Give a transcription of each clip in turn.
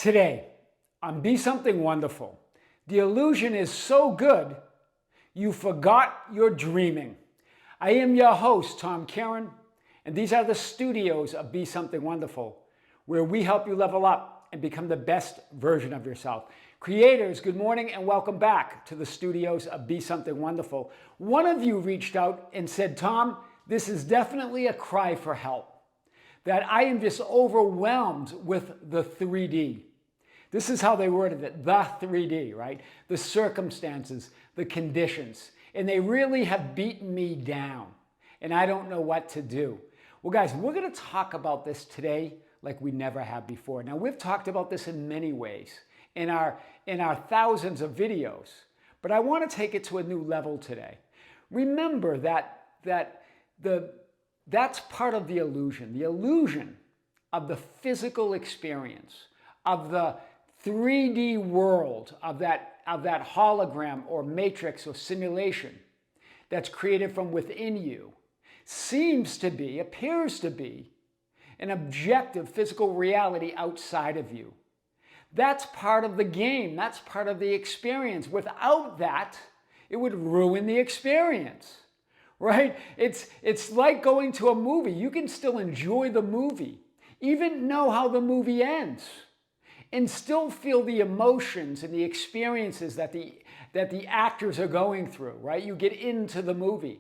Today, on Be Something Wonderful, the illusion is so good, you forgot you're dreaming. I am your host, Kearin, and these are the studios of Be Something Wonderful, where we help you level up and become the best version of yourself. Creators, good morning and welcome back to the studios of Be Something Wonderful. One of you reached out and said, Tom, this is definitely a cry for help, that I am just overwhelmed with the 3D. This is how they worded it, the 3D, right? The circumstances, the conditions, and they really have beaten me down, and I don't know what to do. Well, guys, we're going to talk about this today like we never have before. Now, we've talked about this in many ways in our thousands of videos, but I want to take it to a new level today. Remember that's part of the illusion of the physical experience, of the 3D world, of that hologram or matrix or simulation that's created from within you, appears to be an objective physical reality outside of you. That's part of the game. That's part of the experience. Without that, it would ruin the experience, right? It's like going to a movie. You can still enjoy the movie, even know how the movie ends, and still feel the emotions and the experiences that the actors are going through, right? You get into the movie.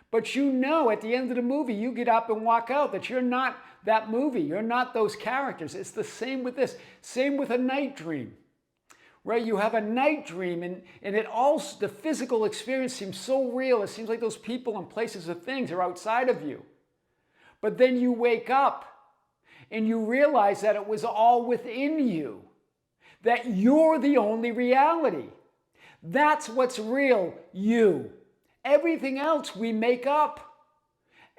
But you know at the end of the movie, you get up and walk out, that you're not that movie. You're not those characters. It's the same with this. Same with a night dream, right? You have a night dream and the physical experience seems so real. It seems like those people and places and things are outside of you. But then you wake up and you realize that it was all within you, that you're the only reality. That's what's real, you. Everything else we make up.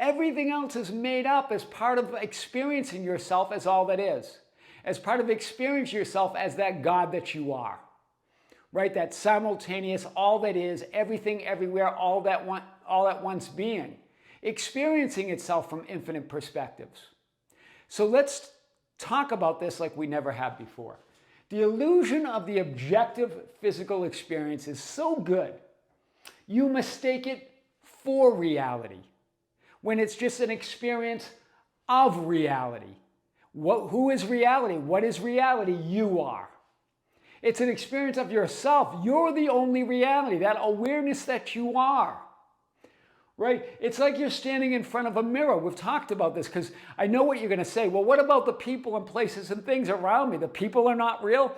Everything else is made up as part of experiencing yourself as all that is, as part of experiencing yourself as that God that you are, right? That simultaneous, all that is, everything, everywhere, all at once being, experiencing itself from infinite perspectives. So let's talk about this like we never have before. The illusion of the objective physical experience is so good, you mistake it for reality, when it's just an experience of reality. Who is reality? What is reality? You are. It's an experience of yourself. You're the only reality, that awareness that you are. Right? It's like you're standing in front of a mirror. We've talked about this because I know what you're going to say. Well, what about the people and places and things around me? The people are not real?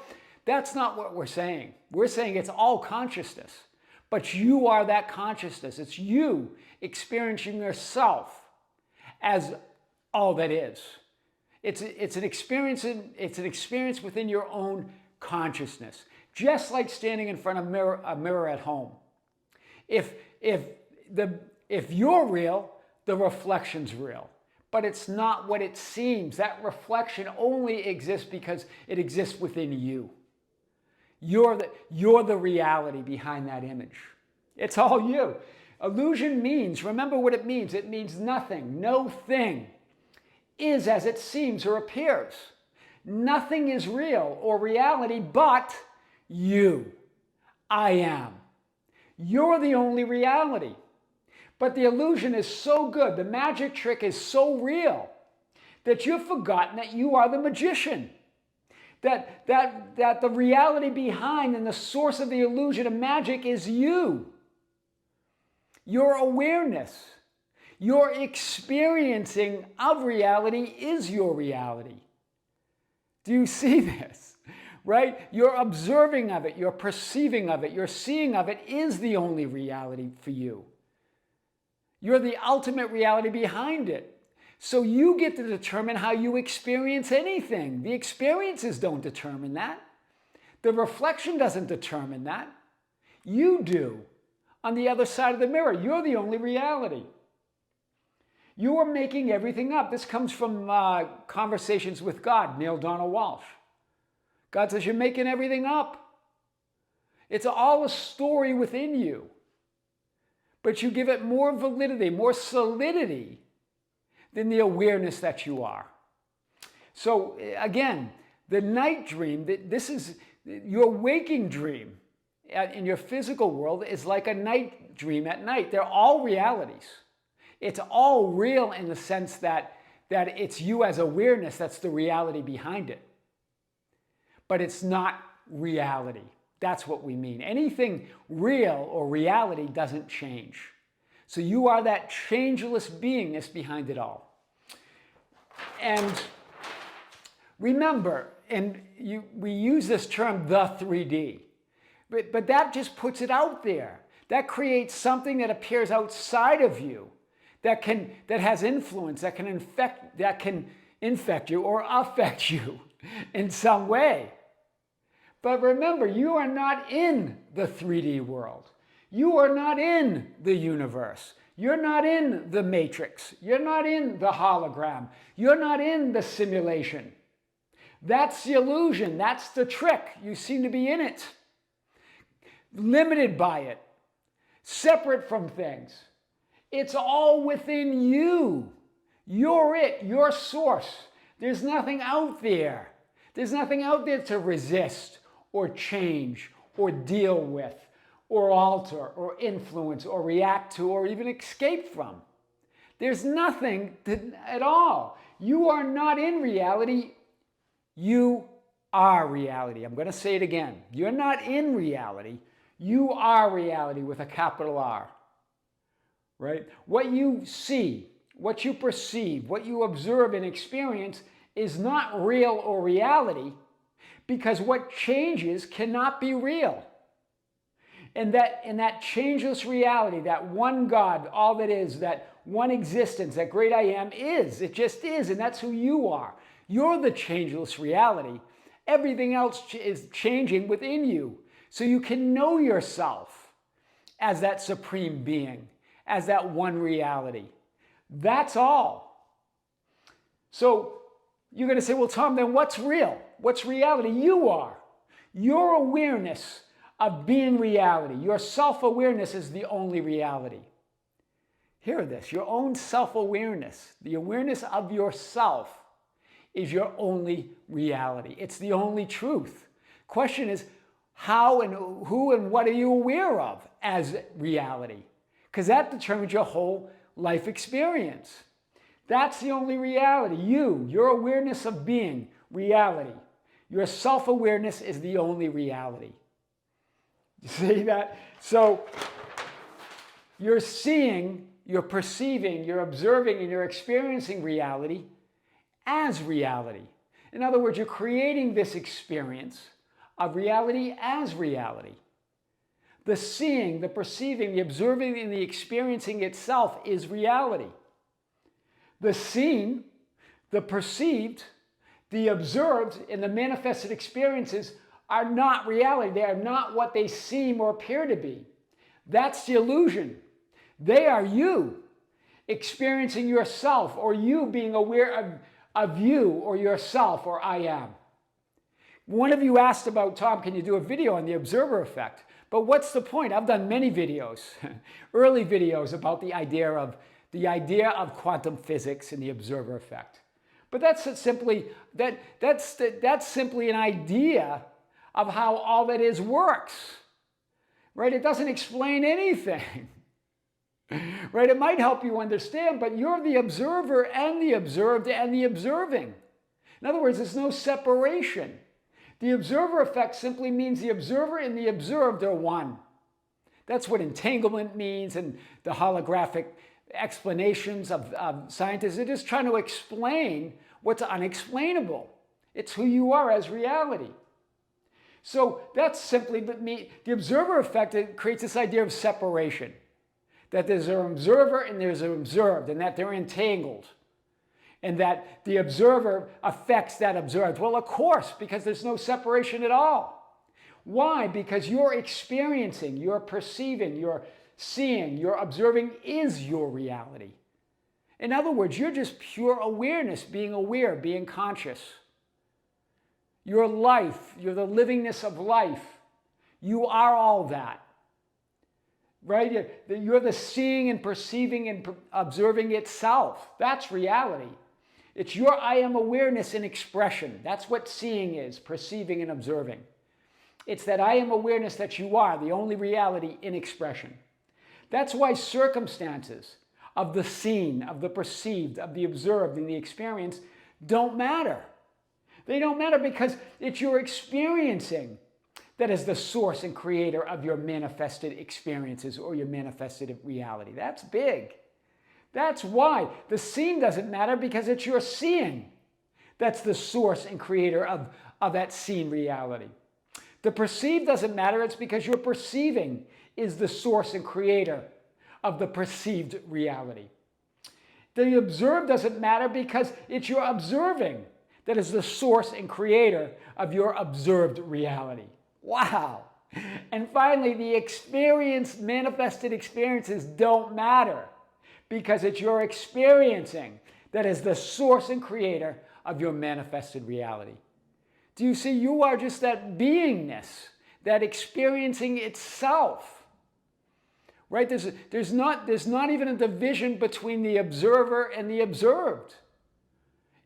That's not what we're saying. We're saying it's all consciousness. But you are that consciousness. It's you experiencing yourself as all that is. It's an experience within your own consciousness. Just like standing in front of a mirror at home. If you're real, the reflection's real. But it's not what it seems. That reflection only exists because it exists within you. You're the reality behind that image. It's all you. Illusion means, remember what it means. It means nothing. No thing is as it seems or appears. Nothing is real or reality but you. I am. You're the only reality. But the illusion is so good, the magic trick is so real, that you've forgotten that you are the magician. That the reality behind and the source of the illusion of magic is you. Your awareness, your experiencing of reality is your reality. Do you see this? Right? Your observing of it, your perceiving of it, your seeing of it is the only reality for you. You're the ultimate reality behind it. So you get to determine how you experience anything. The experiences don't determine that. The reflection doesn't determine that. You do. On the other side of the mirror, you're the only reality. You are making everything up. This comes from Conversations with God, Neil Donald Walsh. God says you're making everything up. It's all a story within you. But you give it more validity, more solidity than the awareness that you are. So again, The night dream, this is your waking dream in your physical world is like a night dream at night. They're all realities. It's all real in the sense that it's you as awareness that's the reality behind it. But it's not reality. That's what we mean. Anything real or reality doesn't change. So you are that changeless beingness behind it all. And remember, we use this term, the 3D, but that just puts it out there. That creates something that appears outside of you, that has influence, that can infect you or affect you in some way. But remember, you are not in the 3D world. You are not in the universe. You're not in the matrix. You're not in the hologram. You're not in the simulation. That's the illusion. That's the trick. You seem to be in it. Limited by it. Separate from things. It's all within you. You're it. Your source. There's nothing out there. There's nothing out there to resist or change or deal with or alter or influence or react to or even escape from. There's nothing at all. You are not in reality. You are reality. I'm going to say it again. You're not in reality. You are reality with a capital R. Right? What you see, what you perceive, what you observe and experience is not real or reality, because what changes cannot be real. And that in that changeless reality, that one God, all that is, that one existence, that great I am is. It just is, and that's who you are. You're the changeless reality. Everything else is changing within you. So you can know yourself as that supreme being, as that one reality. That's all. So you're going to say, well, Tom, then what's real? What's reality? You are. Your awareness of being reality, your self-awareness is the only reality. Hear this, your own self-awareness, the awareness of yourself is your only reality. It's the only truth. Question is, how and who and what are you aware of as reality? Because that determines your whole life experience. That's the only reality. Your awareness of being, reality. Your self-awareness is the only reality. You see that? So you're seeing, you're perceiving, you're observing, and you're experiencing reality as reality. In other words, you're creating this experience of reality as reality. The seeing, the perceiving, the observing, and the experiencing itself is reality. The seen, the perceived, the observed, and the manifested experiences are not reality. They are not what they seem or appear to be. That's the illusion. They are you experiencing yourself, or you being aware of you or yourself or I am. One of you asked about, Tom, can you do a video on the observer effect? But what's the point? I've done many videos, early videos about the idea of quantum physics and the observer effect. But that's simply an idea of how all that is works. Right? It doesn't explain anything. Right? It might help you understand, but you're the observer and the observed and the observing. In other words, there's no separation. The observer effect simply means the observer and the observed are one. That's what entanglement means, and the holographic explanations of scientists. They're just trying to explain what's unexplainable. It's who you are as reality. So that's simply the observer effect. It creates this idea of separation, that there's an observer and there's an observed, and that they're entangled, and that the observer affects that observed. Well, of course, because there's no separation at all. Why? Because you're experiencing, you're perceiving, you're seeing, you're observing is your reality. In other words, you're just pure awareness, being aware, being conscious. Your life, you're the livingness of life. You are all that. Right? You're the seeing and perceiving and observing itself. That's reality. It's your I am awareness in expression. That's what seeing is, perceiving and observing. It's that I am awareness that you are, the only reality in expression. That's why circumstances of the seen, of the perceived, of the observed, and the experienced don't matter. They don't matter because it's your experiencing that is the source and creator of your manifested experiences or your manifested reality. That's big. That's why the seen doesn't matter, because it's your seeing that's the source and creator of that seen reality. The perceived doesn't matter. It's because your perceiving is the source and creator of the perceived reality. The observed doesn't matter because it's your observing that is the source and creator of your observed reality. Wow. And finally, the experienced, manifested experiences don't matter because it's your experiencing that is the source and creator of your manifested reality. Do you see? You are just that beingness, that experiencing itself. Right? There's not even a division between the observer and the observed.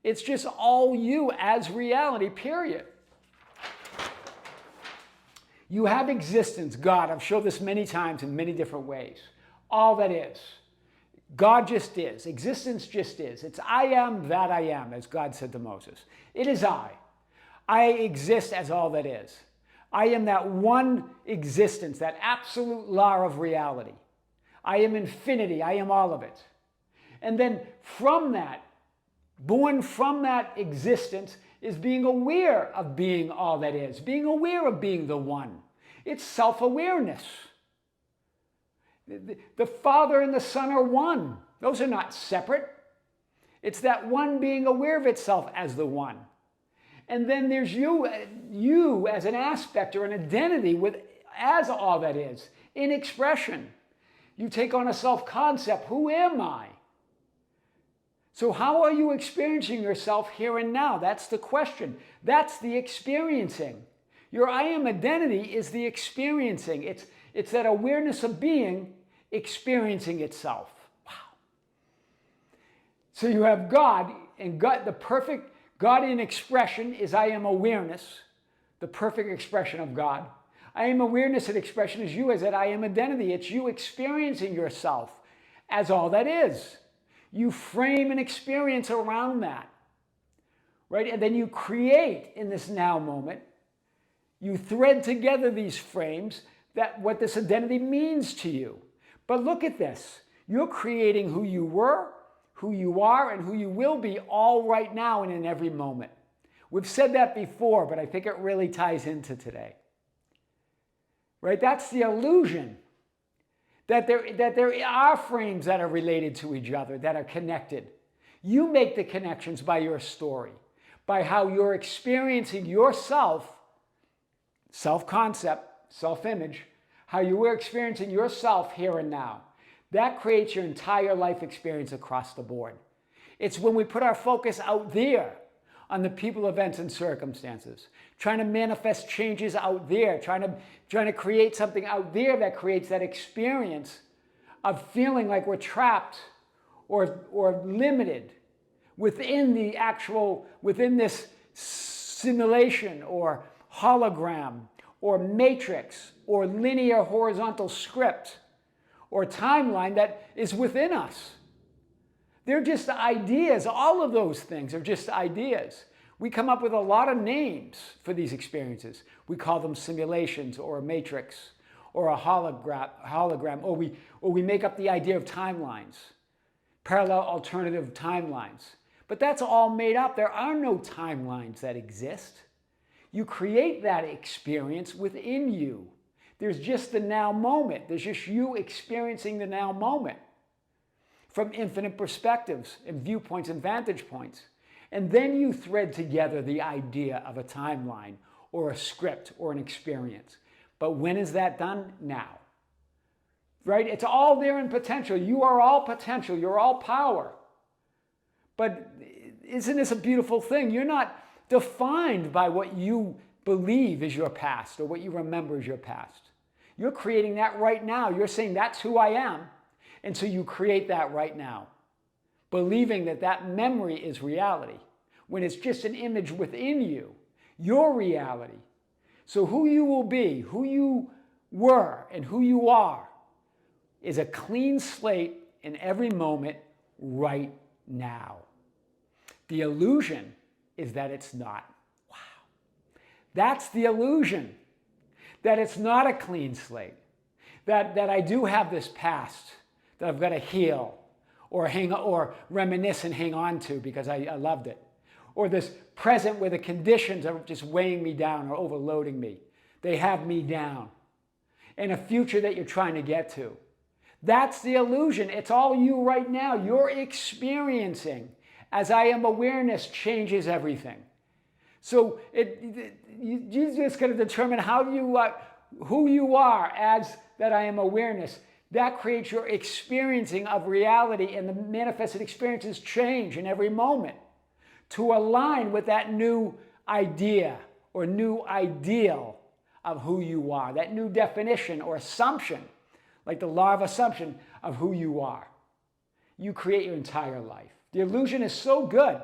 It's just all you as reality, period. You have existence, God. I've showed this many times in many different ways. All that is. God just is. Existence just is. It's I am that I am, as God said to Moses. It is I. I exist as all that is. I am that one existence, that absolute law of reality. I am infinity. I am all of it. And then from that, born from that existence, is being aware of being all that is, being aware of being the one. It's self-awareness. The Father and the Son are one. Those are not separate. It's that one being aware of itself as the one. And then there's you as an aspect or an identity as all that is, in expression. You take on a self-concept. Who am I? So how are you experiencing yourself here and now? That's the question. That's the experiencing. Your I am identity is the experiencing. It's that awareness of being experiencing itself. Wow. So you have God, and God, the perfect God in expression is I am awareness, the perfect expression of God. I am awareness and expression is you as that I am identity. It's you experiencing yourself as all that is. You frame an experience around that, right? And then you create in this now moment. You thread together these frames that what this identity means to you. But look at this. You're creating who you were, who you are, and who you will be all right now and in every moment. We've said that before, but I think it really ties into today. Right? That's the illusion. That there are frames that are related to each other, that are connected. You make the connections by your story, by how you're experiencing yourself, self-concept, self-image, how you are experiencing yourself here and now. That creates your entire life experience across the board. It's when we put our focus out there on the people, events, and circumstances, trying to manifest changes out there, trying to create something out there that creates that experience of feeling like we're trapped or limited within this simulation or hologram or matrix or linear horizontal script or timeline that is within us. They're just ideas. All of those things are just ideas. We come up with a lot of names for these experiences. We call them simulations or a matrix or a hologram, or we make up the idea of timelines, parallel alternative timelines. But that's all made up. There are no timelines that exist. You create that experience within you. There's just the now moment. There's just you experiencing the now moment from infinite perspectives and viewpoints and vantage points. And then you thread together the idea of a timeline or a script or an experience. But when is that done? Now. Right? It's all there in potential. You are all potential. You're all power. But isn't this a beautiful thing? You're not defined by what you believe is your past or what you remember is your past. You're creating that right now. You're saying that's who I am. And so you create that right now. believing that that memory is reality, when it's just an image within you, your reality. So who you will be, who you were, and who you are is a clean slate in every moment right now. The illusion is that it's not. Wow. That's the illusion, that it's not a clean slate, that I do have this past that I've got to heal or reminisce and hang on to because I loved it. Or this present where the conditions are just weighing me down or overloading me. They have me down. And a future that you're trying to get to. That's the illusion. It's all you right now. You're experiencing. As I am awareness changes everything. So you're just going to determine who you are as that I am awareness. That creates your experiencing of reality, and the manifested experiences change in every moment to align with that new idea or new ideal of who you are, that new definition or assumption, like the law of assumption of who you are. You create your entire life. The illusion is so good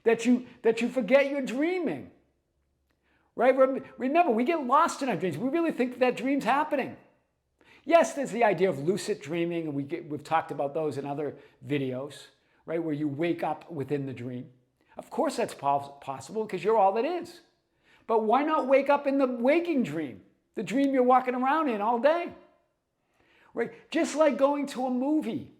that you forget you're dreaming. Right? Remember, we get lost in our dreams. We really think that dream's happening. Yes, there's the idea of lucid dreaming, and we've talked about those in other videos, right? Where you wake up within the dream. Of course that's possible because you're all that is. But why not wake up in the waking dream, the dream you're walking around in all day? Right? Just like going to a movie.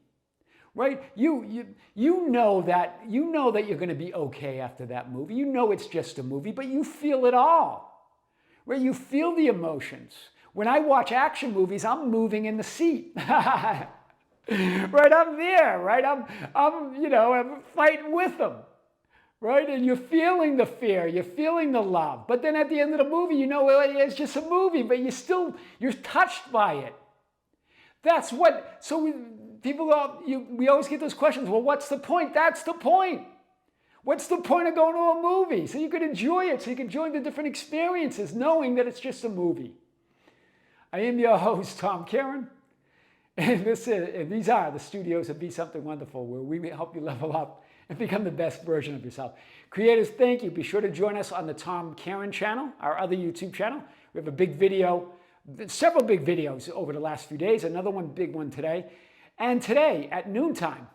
Right? You know that you're going to be okay after that movie. You know it's just a movie, but you feel it all. Right? You feel the emotions. When I watch action movies, I'm moving in the seat. Right? I'm there, right? I'm fighting with them. Right? And you're feeling the fear, you're feeling the love. But then at the end of the movie, it's just a movie, but you're touched by it. That's what, so we always get those questions, well, what's the point? That's the point. What's the point of going to a movie? So you can enjoy it, so you can enjoy the different experiences, knowing that it's just a movie. I am your host, Tom Kearin, and these are the studios of Be Something Wonderful, where we help you level up and become the best version of yourself. Creators, thank you. Be sure to join us on the Tom Kearin channel, our other YouTube channel. We have a big video, several big videos over the last few days, another one big one today. And today at noontime,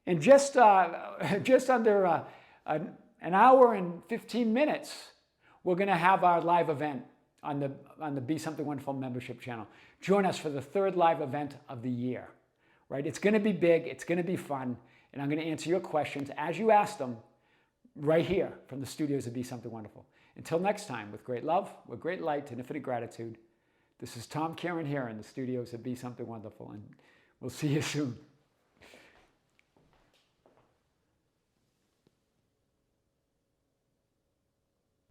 in just under an hour and 15 minutes, we're going to have our live event on the Be Something Wonderful membership channel. Join us for the third live event of the year. Right? It's going to be big. It's going to be fun. And I'm going to answer your questions as you ask them right here from the studios of Be Something Wonderful. Until next time, with great love, with great light, and infinite gratitude, this is Tom Kearin here in the studios of Be Something Wonderful, and we'll see you soon.